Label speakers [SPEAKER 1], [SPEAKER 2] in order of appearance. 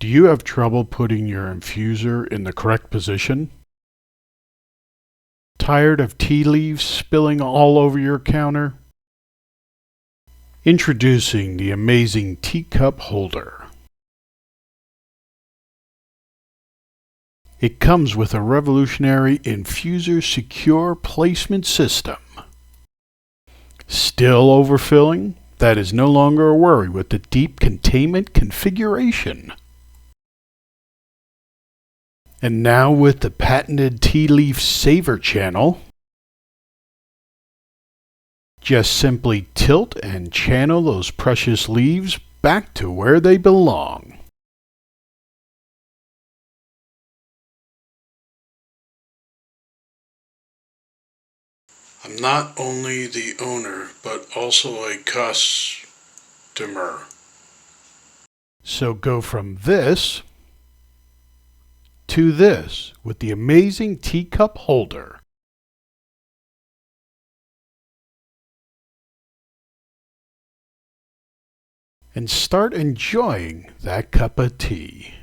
[SPEAKER 1] Do you have trouble putting your infuser in the correct position? Tired of tea leaves spilling all over your counter? Introducing the amazing teacup holder. It comes with a revolutionary infuser secure placement system. Still overfilling? That is no longer a worry with the deep containment configuration. And now with the patented tea leaf saver channel, just simply tilt and channel those precious leaves back to where they belong. I'm not only the owner, but also a customer. So go from this to this with the amazing teacup holder. And start enjoying that cup of tea.